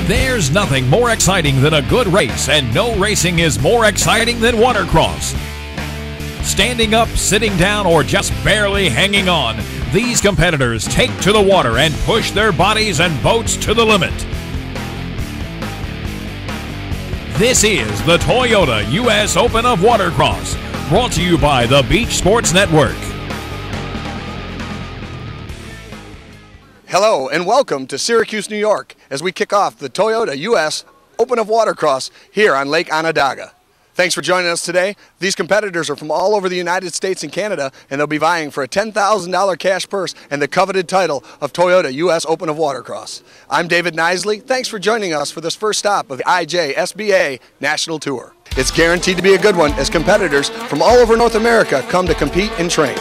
There's nothing more exciting than a good race, and no racing is more exciting than Watercross. Standing up, sitting down, or just barely hanging on, these competitors take to the water and push their bodies and boats to the limit. This is the Toyota U.S. Open of Watercross, brought to you by the Beach Sports Network. Hello and welcome to Syracuse, New York, as we kick off the Toyota U.S. Open of Watercross here on Lake Onondaga. Thanks for joining us today. These competitors are from all over the United States and Canada, and they'll be vying for a $10,000 cash purse and the coveted title of Toyota U.S. Open of Watercross. I'm David Nisley. Thanks for joining us for this first stop of the IJSBA National Tour. It's guaranteed to be a good one as competitors from all over North America come to compete and train.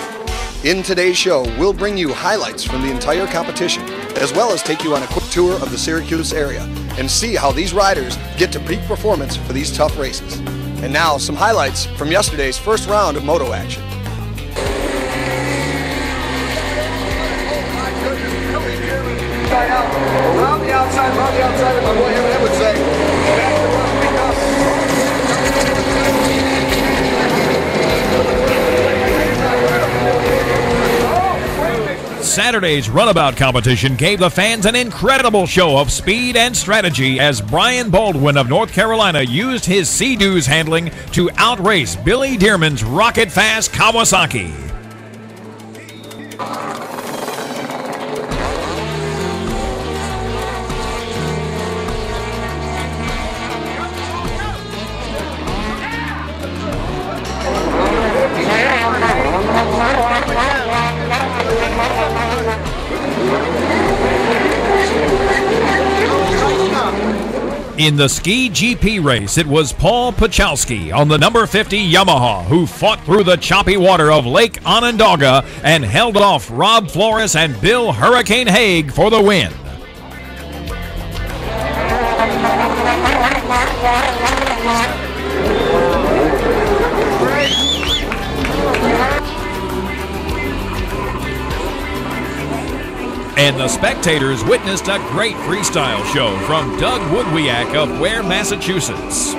In today's show, we'll bring you highlights from the entire competition, as well as take you on a quick tour of the Syracuse area and see how these riders get to peak performance for these tough races. And now, some highlights from yesterday's first round of moto action. Around the outside, my boy Eminem would say. Saturday's runabout competition gave the fans an incredible show of speed and strategy as Brian Baldwin of North Carolina used his Sea-Doos handling to outrace Billy Dearman's rocket-fast Kawasaki. In the Ski GP race, it was Paul Pachowski on the number 50 Yamaha who fought through the choppy water of Lake Onondaga and held off Rob Flores and Bill Hurricane Haig for the win. And the spectators witnessed a great freestyle show from Doug Woodwiak of Ware, Massachusetts.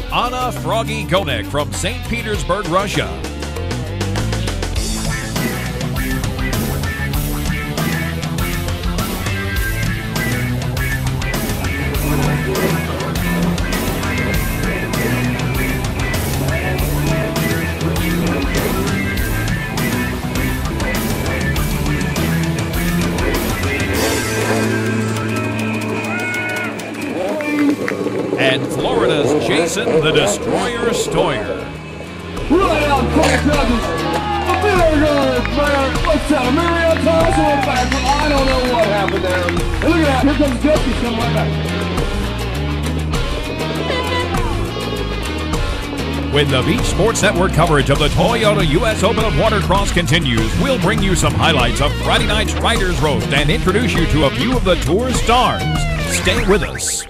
Anna Froggy Gonek from St. Petersburg, Russia. And Florida's Jason the Destroyer Stoyer. Right out, Clark Douglas. A million man. What's that? A million times on back. I don't know what happened there. And look at that. Here comes Dusty coming right back. When the Beach Sports Network coverage of the Toyota U.S. Open of Watercross continues, we'll bring you some highlights of Friday night's Riders Roast and introduce you to a few of the tour's stars. Stay with us.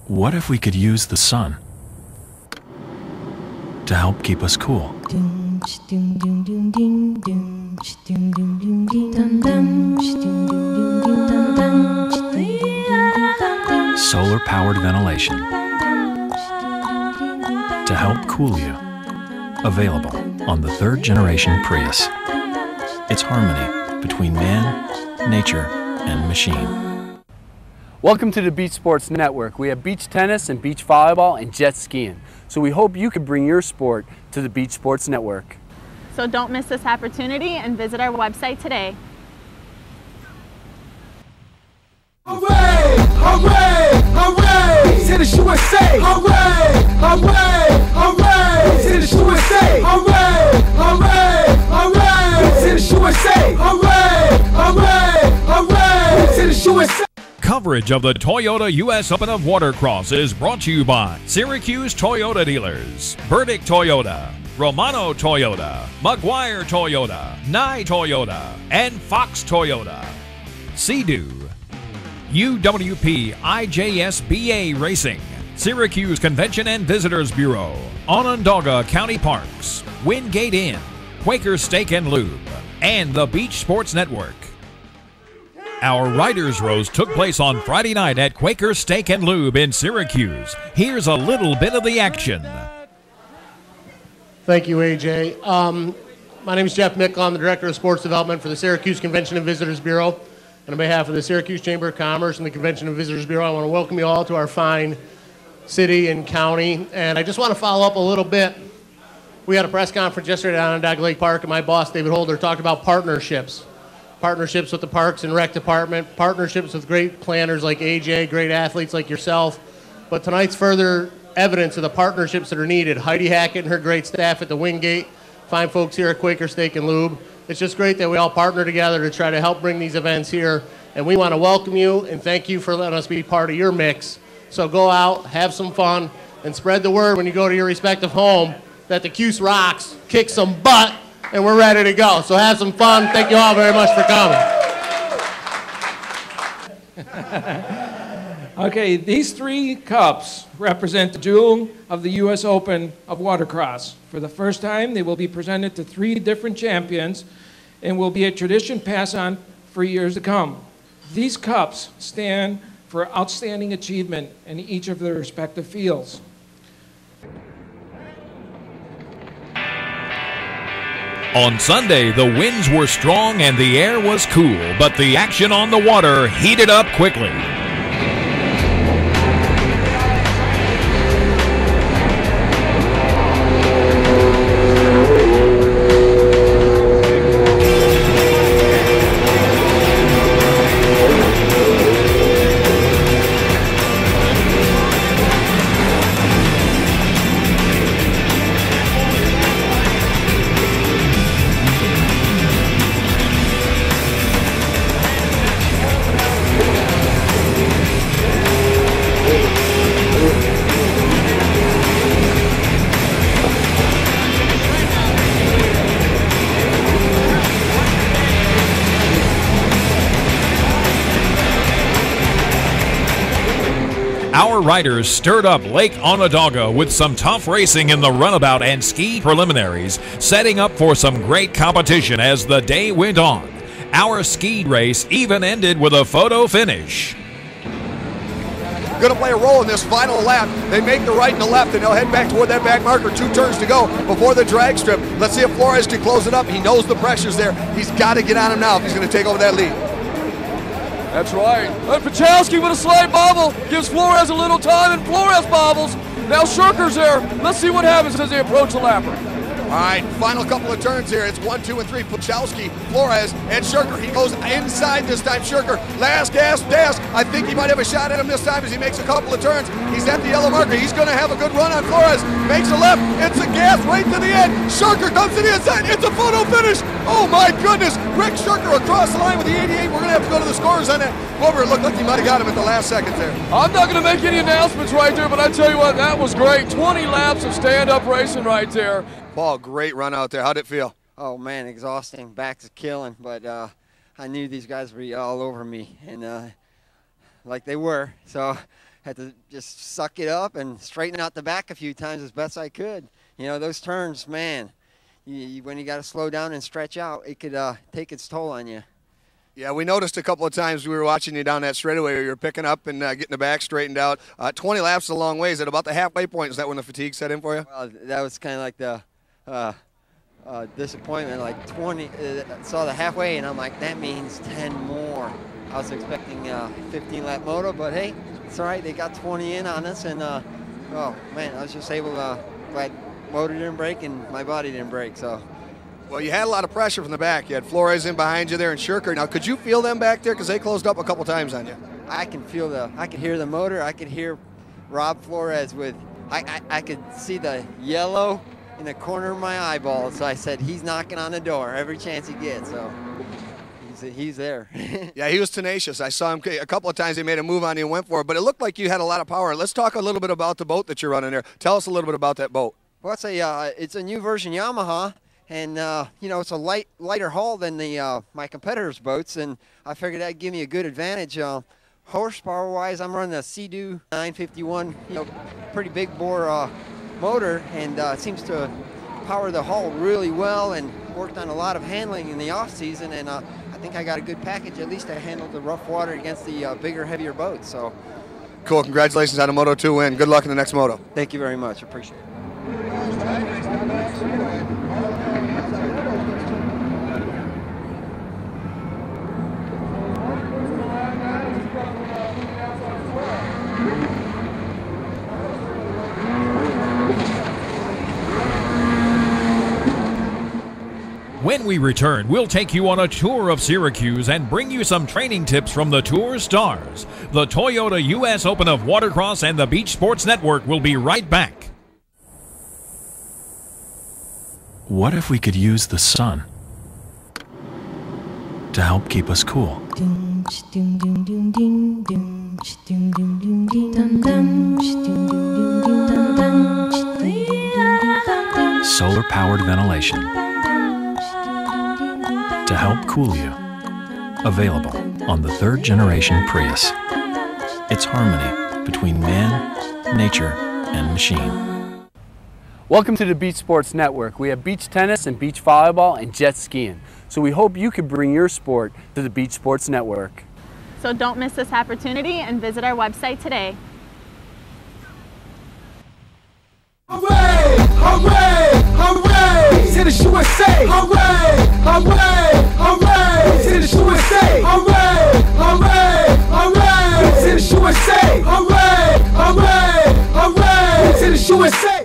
What if we could use the sun to help keep us cool? Solar-powered ventilation to help cool you. Available on the third-generation Prius. It's harmony between man, nature, and machine. Welcome to the Beach Sports Network. We have beach tennis and beach volleyball and jet skiing. So we hope you can bring your sport to the Beach Sports Network. So don't miss this opportunity and visit our website today. Hooray! Hooray! Hooray! Tennis USA! Hooray! Hooray! Hooray! Tennis USA! Hooray! Hooray! Hooray! Tennis USA! Hooray! Hooray! Hooray! Tennis USA! Coverage of the Toyota U.S. Open of Watercross is brought to you by Syracuse Toyota Dealers, Burdick Toyota, Romano Toyota, McGuire Toyota, Nye Toyota, and Fox Toyota. Sea-Doo, UWP-IJSBA Racing, Syracuse Convention and Visitors Bureau, Onondaga County Parks, Wingate Inn, Quaker Steak and Lube, and the Beach Sports Network. Our Riders' Roast took place on Friday night at Quaker Steak and Lube in Syracuse. Here's a little bit of the action. Thank you, AJ. My name is Jeff Mickle. I'm the Director of Sports Development for the Syracuse Convention and Visitors Bureau. And on behalf of the Syracuse Chamber of Commerce and the Convention and Visitors Bureau, I want to welcome you all to our fine city and county. And I just want to follow up a little bit. We had a press conference yesterday at Onondaga Lake Park, and my boss, David Holder, talked about partnerships. Partnerships with the Parks and Rec Department, partnerships with great planners like AJ, great athletes like yourself. But tonight's further evidence of the partnerships that are needed. Heidi Hackett and her great staff at the Wingate, fine folks here at Quaker Steak and Lube. It's just great that we all partner together to try to help bring these events here. And we want to welcome you and thank you for letting us be part of your mix. So go out, have some fun, and spread the word when you go to your respective home that the Cuse rocks, kick some butt, and we're ready to go. So have some fun. Thank you all very much for coming. Okay, these three cups represent the jewel of the U.S. Open of Watercross. For the first time, they will be presented to three different champions and will be a tradition passed on for years to come. These cups stand for outstanding achievement in each of their respective fields. On Sunday, the winds were strong and the air was cool, but the action on the water heated up quickly. Our riders stirred up Lake Onondaga with some tough racing in the runabout and ski preliminaries, setting up for some great competition as the day went on. Our ski race even ended with a photo finish. Going to play a role in this final lap. They make the right and the left, and they'll head back toward that back marker. 2 turns to go before the drag strip. Let's see if Flores can close it up. He knows the pressure's there. He's got to get on him now if he's going to take over that lead. That's right. And Pachowski with a slight bobble gives Flores a little time, and Flores bobbles. Now Shirker's there. Let's see what happens as they approach the lapper. All right, final couple of turns here. It's 1, 2, and 3. Pachowski, Flores, and Shirker. He goes inside this time. Shirker, last gasp, dash. I think he might have a shot at him this time as he makes a couple of turns. He's at the yellow marker. He's going to have a good run on Flores. Makes a left. It's a gas right to the end. Shirker comes to the inside. It's a photo finish. Oh, my goodness. Rick Shirker across the line with the 88. We're going to have to go to the scores on that. Glover, it looked like he might have got him at the last second there. I'm not going to make any announcements right there, but I tell you what, that was great. 20 laps of stand-up racing right there. Paul, great run out there. How'd it feel? Oh, man, exhausting. Back's killing, but I knew these guys would be all over me, and like they were. So had to just suck it up and straighten out the back a few times as best I could. You know, those turns, man, when you got to slow down and stretch out, it could take its toll on you. Yeah, we noticed a couple of times we were watching you down that straightaway where you were picking up and getting the back straightened out. 20 laps is a long ways. At about the halfway point, is that when the fatigue set in for you? Well, that was kind of like the disappointment. Like 20, saw the halfway, and I'm like, that means 10 more. I was expecting 15-lap moto, but hey, it's all right. They got 20 in on us, and oh man, I was just able to. Glad motor didn't break and my body didn't break. So. Well, you had a lot of pressure from the back. You had Flores in behind you there and Shirker. Now, could you feel them back there? Because they closed up a couple times on you. I can feel I could hear the motor. I could hear Rob Flores with, I could see the yellow in the corner of my eyeball. So I said, he's knocking on the door every chance he gets. So he's there. Yeah, he was tenacious. I saw him a couple of times. He made a move on you and went for it, but it looked like you had a lot of power. Let's talk a little bit about the boat that you're running there. Tell us a little bit about that boat. Well, it's a new version Yamaha, and you know, it's a lighter hull than the my competitors' boats, and I figured that'd give me a good advantage. Horsepower-wise, I'm running a Sea-Doo 951, you know, pretty big bore motor, and it seems to power the hull really well, and worked on a lot of handling in the off season, and I think I got a good package, at least to handle the rough water against the bigger, heavier boats. So cool. Congratulations on a Moto 2 win. Good luck in the next Moto. Thank you very much. Appreciate it. When we return, we'll take you on a tour of Syracuse and bring you some training tips from the tour stars. The Toyota U.S. Open of Watercross and the Beach Sports Network will be right back. What if we could use the sun to help keep us cool? Solar-powered ventilation to help cool you. Available on the 3rd generation Prius. It's harmony between man, nature, and machine. Welcome to the Beach Sports Network. We have beach tennis and beach volleyball and jet skiing. So we hope you can bring your sport to the Beach Sports Network. So don't miss this opportunity and visit our website today. Hooray! Hooray! Hooray! Tennis USA! Hooray! Hooray! Hooray! Tennis USA! Hooray! Hooray! Hooray! Tennis USA! Hooray! Hooray! Hooray! Tennis USA!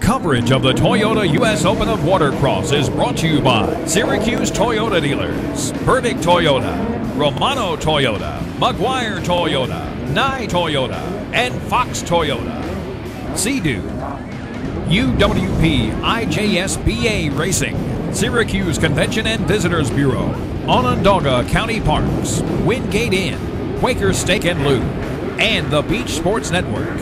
Coverage of the Toyota U.S. Open of Watercross is brought to you by Syracuse Toyota Dealers, Burdick Toyota, Romano Toyota, McGuire Toyota, Nye Toyota, and Fox Toyota. Sea-Doo, UWP-IJSBA Racing, Syracuse Convention and Visitors Bureau, Onondaga County Parks, Wingate Inn, Quaker Steak and Lube, and the Beach Sports Network.